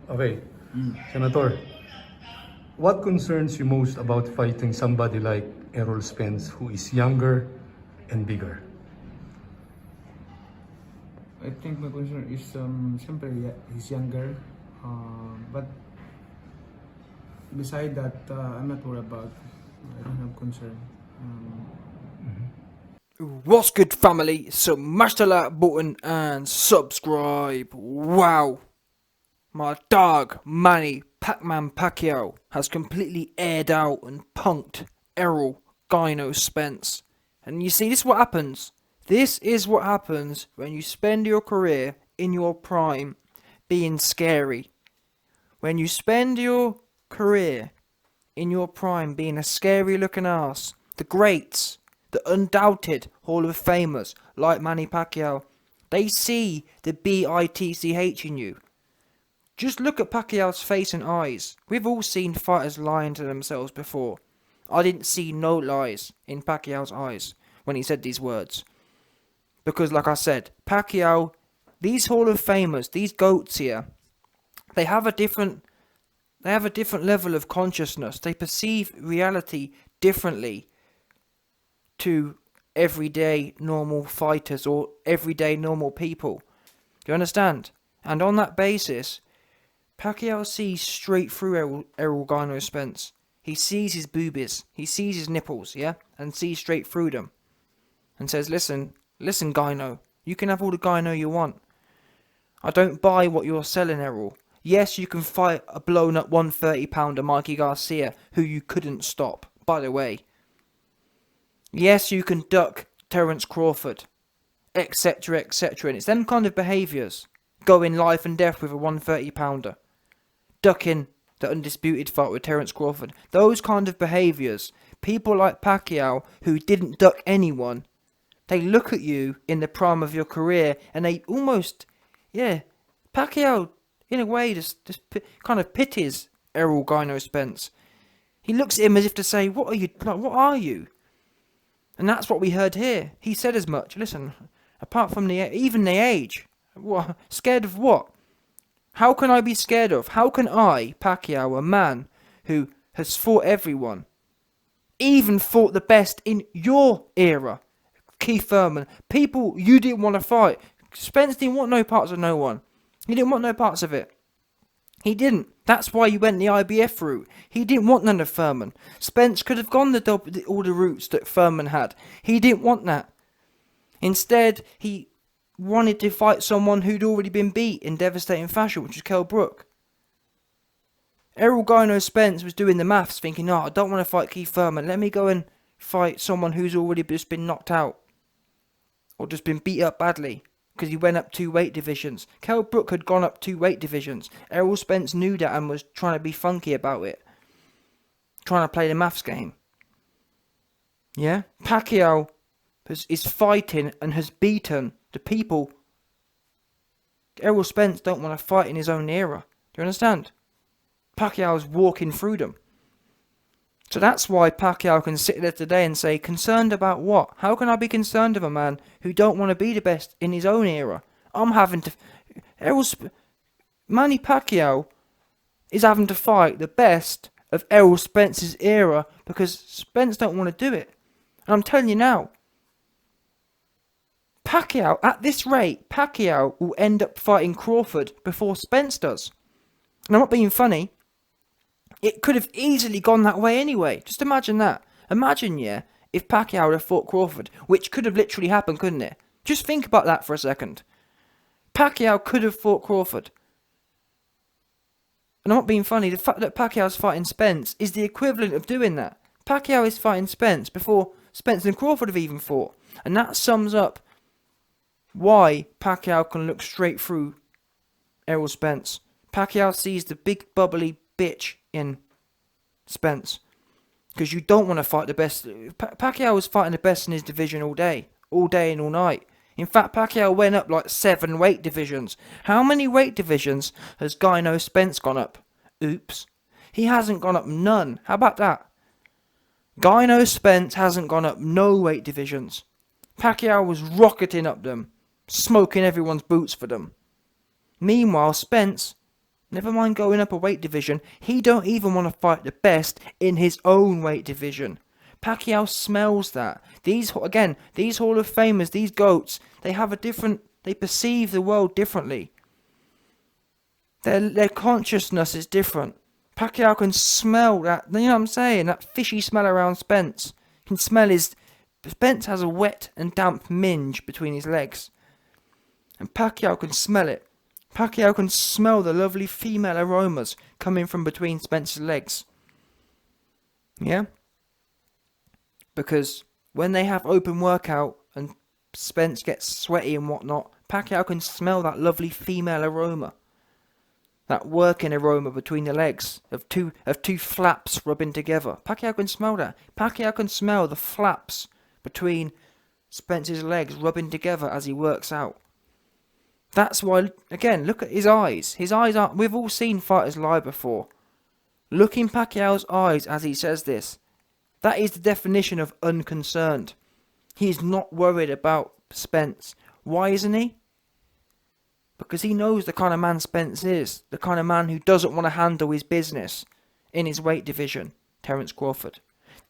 Okay, Senator, what concerns you most about fighting somebody like Errol Spence, who is younger and bigger? I think my concern is siyempre he's younger. But beside that, I'm not worried about. I don't have concern. What's good, family? Smash the like button and subscribe. Wow. My dog, Manny Pacquaio, has completely aired out and punked Errol Spence. And you see, this is what happens. This is what happens when you spend your career in your prime being scary. When you spend your career in your prime being a scary looking ass, the greats, the undoubted Hall of Famers like Manny Pacquiao, they see the BITCH in you. Just look at Pacquiao's face and eyes. We've all seen fighters lying to themselves before. I didn't see no lies in Pacquiao's eyes when he said these words. Because like I said, Pacquiao, these Hall of Famers, these GOATs here, they have a different level of consciousness. They perceive reality differently to everyday normal fighters or everyday normal people. Do you understand? And on that basis, Pacquiao sees straight through Errol Spence. He sees his boobies, he sees his nipples, yeah, and sees straight through them. And says, listen, Gyno, you can have all the Gyno you want. I don't buy what you're selling, Errol. Yes, you can fight a blown up 130-pounder Mikey Garcia, who you couldn't stop, by the way. Yes, you can duck Terence Crawford, etc., etc. And it's them kind of behaviours. Going life and death with a 130-pounder. Ducking the undisputed fight with Terence Crawford. Those kind of behaviours. People like Pacquiao, who didn't duck anyone, they look at you in the prime of your career and they almost, Pacquiao, in a way, just kind of pities Errol Spence. He looks at him as if to say, what are you? And that's what we heard here. He said as much. Listen, apart from even the age, what, scared of what? How can I be scared of? How can I, Pacquiao, a man who has fought everyone, even fought the best in your era, Keith Thurman, people you didn't want to fight. Spence didn't want no parts of no one. He didn't want no parts of it. He didn't. That's why he went the IBF route. He didn't want none of Thurman. Spence could have gone all the routes that Thurman had. He didn't want that. Instead, he wanted to fight someone who'd already been beat in devastating fashion, which was Kell Brook. Errol Spence was doing the maths, thinking, I don't want to fight Keith Thurman. Let me go and fight someone who's already just been knocked out. Or just been beat up badly. Because he went up 2 weight divisions. Kell Brook had gone up 2 weight divisions. Errol Spence knew that and was trying to be funky about it. Trying to play the maths game. Yeah? Pacquiao is fighting and has beaten the people Errol Spence don't want to fight in his own era. Do you understand? Pacquiao's walking through them. So that's why Pacquiao can sit there today and say, concerned about what? How can I be concerned of a man who don't want to be the best in his own era? I'm having to... Manny Pacquiao is having to fight the best of Errol Spence's era because Spence don't want to do it. And I'm telling you now, Pacquiao, at this rate, Pacquiao will end up fighting Crawford before Spence does. And I'm not being funny. It could have easily gone that way anyway. Just imagine that. Imagine, if Pacquiao had fought Crawford, which could have literally happened, couldn't it? Just think about that for a second. Pacquiao could have fought Crawford. And I'm not being funny. The fact that Pacquiao's fighting Spence is the equivalent of doing that. Pacquiao is fighting Spence before Spence and Crawford have even fought. And that sums up why Pacquiao can look straight through Errol Spence. Pacquiao sees the big bubbly bitch in Spence. Because you don't want to fight the best. Pacquiao was fighting the best in his division all day and all night. In fact, Pacquiao went up like 7 weight divisions. How many weight divisions has Spence gone up? Oops. He hasn't gone up none. How about that? Spence hasn't gone up no weight divisions. Pacquiao was rocketing up them, smoking everyone's boots for them. Meanwhile, Spence Never mind going up a weight division. He don't even want to fight the best in his own weight division. Pacquiao smells that. These Hall of Famers, these GOATs, they perceive the world differently. Their consciousness is different. Pacquiao can smell that, you know what I'm saying? That fishy smell around Spence. Spence has a wet and damp minge between his legs. And Pacquiao can smell it. Pacquiao can smell the lovely female aromas coming from between Spence's legs. Yeah? Because when they have open workout and Spence gets sweaty and whatnot, Pacquiao can smell that lovely female aroma. That working aroma between the legs of two flaps rubbing together. Pacquiao can smell that. Pacquiao can smell the flaps between Spence's legs rubbing together as he works out. That's why, again, look at his eyes. His eyes are, we've all seen fighters lie before. Look in Pacquiao's eyes as he says this. That is the definition of unconcerned. He is not worried about Spence. Why isn't he? Because he knows the kind of man Spence is. The kind of man who doesn't want to handle his business in his weight division. Terence Crawford.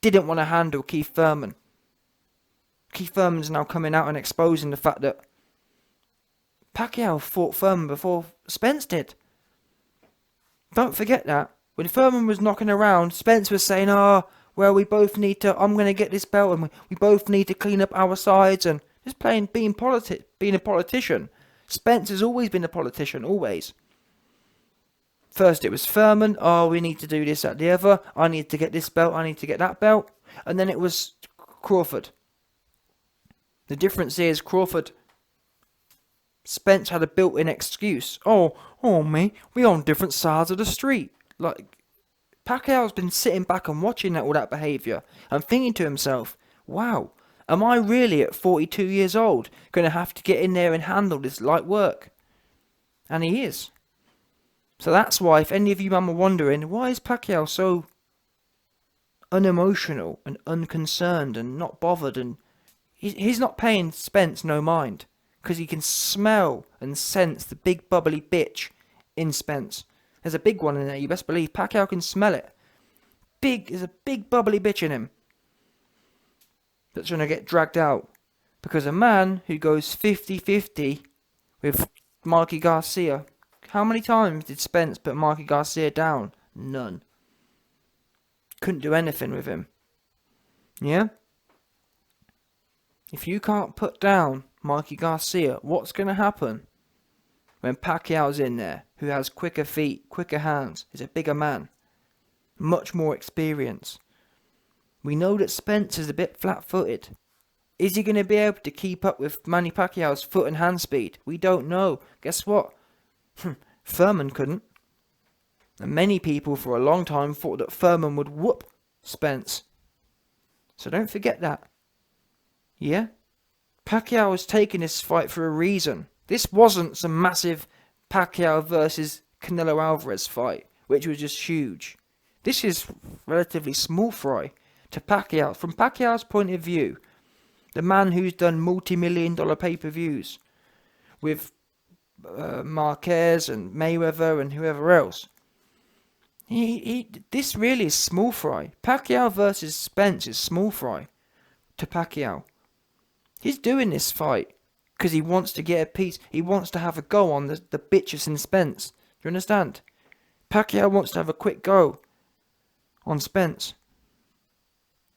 Didn't want to handle Keith Thurman. Keith Thurman's now coming out and exposing the fact that Pacquiao fought Thurman before Spence did. Don't forget that. When Thurman was knocking around, Spence was saying, I'm going to get this belt and we both need to clean up our sides and just being a politician. Spence has always been a politician, always. First it was Thurman, we need to do this, that, the other, I need to get this belt, I need to get that belt, and then it was Crawford. The difference is Spence had a built-in excuse. Me, we on different sides of the street. Like, Pacquiao's been sitting back and watching all that behaviour and thinking to himself, wow, am I really at 42 years old going to have to get in there and handle this light work? And he is. So that's why, if any of you man are wondering, why is Pacquiao so unemotional and unconcerned and not bothered, and he's not paying Spence no mind, because he can smell and sense the big bubbly bitch in Spence. There's a big one in there, you best believe. Pacquiao can smell it. There's a big bubbly bitch in him that's going to get dragged out. Because a man who goes 50-50 with Mikey Garcia, how many times did Spence put Mikey Garcia down? None. Couldn't do anything with him. Yeah? If you can't put down Mikey Garcia, what's going to happen when Pacquiao's in there, who has quicker feet, quicker hands, is a bigger man, much more experience? We know that Spence is a bit flat-footed. Is he going to be able to keep up with Manny Pacquiao's foot and hand speed? We don't know. Guess what? Thurman couldn't. And many people for a long time thought that Thurman would whoop Spence. So don't forget that. Yeah? Pacquiao was taking this fight for a reason. This wasn't some massive Pacquiao versus Canelo Alvarez fight, which was just huge. This is relatively small fry to Pacquiao. From Pacquiao's point of view, the man who's done multi-million-dollar pay-per-views with Marquez and Mayweather and whoever else. This really is small fry. Pacquiao versus Spence is small fry to Pacquiao. He's doing this fight because he wants to get a piece. He wants to have a go on the bitches in Spence. Do you understand? Pacquiao wants to have a quick go on Spence.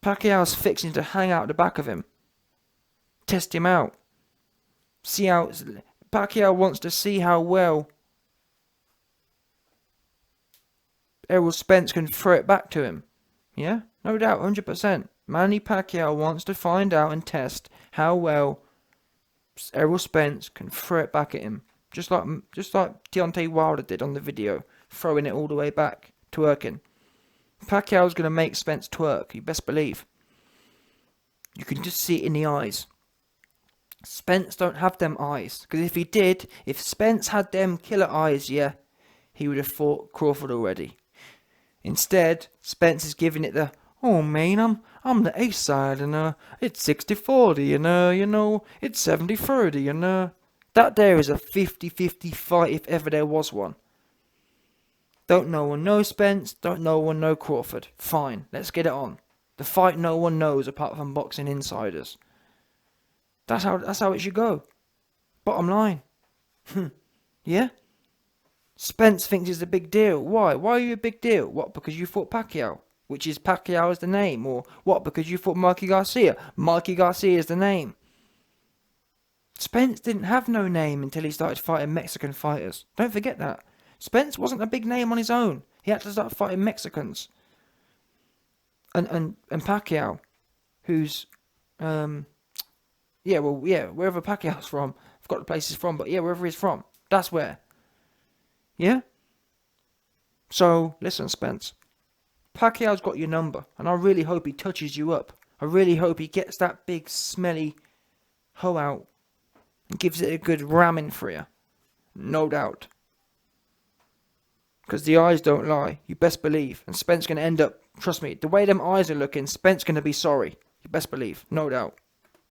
Pacquiao's fixing to hang out the back of him. Test him out. Pacquiao wants to see how well Errol Spence can throw it back to him. Yeah? No doubt, 100%. Manny Pacquiao wants to find out and test how well Errol Spence can throw it back at him. Just like Deontay Wilder did on the video, throwing it all the way back, twerking. Pacquiao's going to make Spence twerk, you best believe. You can just see it in the eyes. Spence don't have them eyes. Because if he did, if Spence had them killer eyes, yeah, he would have fought Crawford already. Instead, Spence is giving it the, man, I'm the ace side, and it's 60-40, and it's 70-30, and that there is a 50-50 fight if ever there was one. Don't no one know Spence, don't no one know Crawford. Fine, let's get it on. The fight no one knows apart from boxing insiders. That's how it should go. Bottom line. Yeah? Spence thinks it's a big deal. Why? Why are you a big deal? What, because you fought Pacquiao? Which is Pacquiao is the name. Or what, because you fought Mikey Garcia? Mikey Garcia is the name. Spence didn't have no name until he started fighting Mexican fighters. Don't forget that. Spence wasn't a big name on his own. He had to start fighting Mexicans. And Pacquiao, who's wherever Pacquiao's from. I forgot the place he's from, but yeah, wherever he's from. That's where. Yeah? So, listen, Spence. Pacquiao's got your number, and I really hope he touches you up. I really hope he gets that big, smelly hoe out and gives it a good ramming for you. No doubt. Because the eyes don't lie. You best believe. And Spence going to end up, trust me, the way them eyes are looking, Spence going to be sorry. You best believe. No doubt.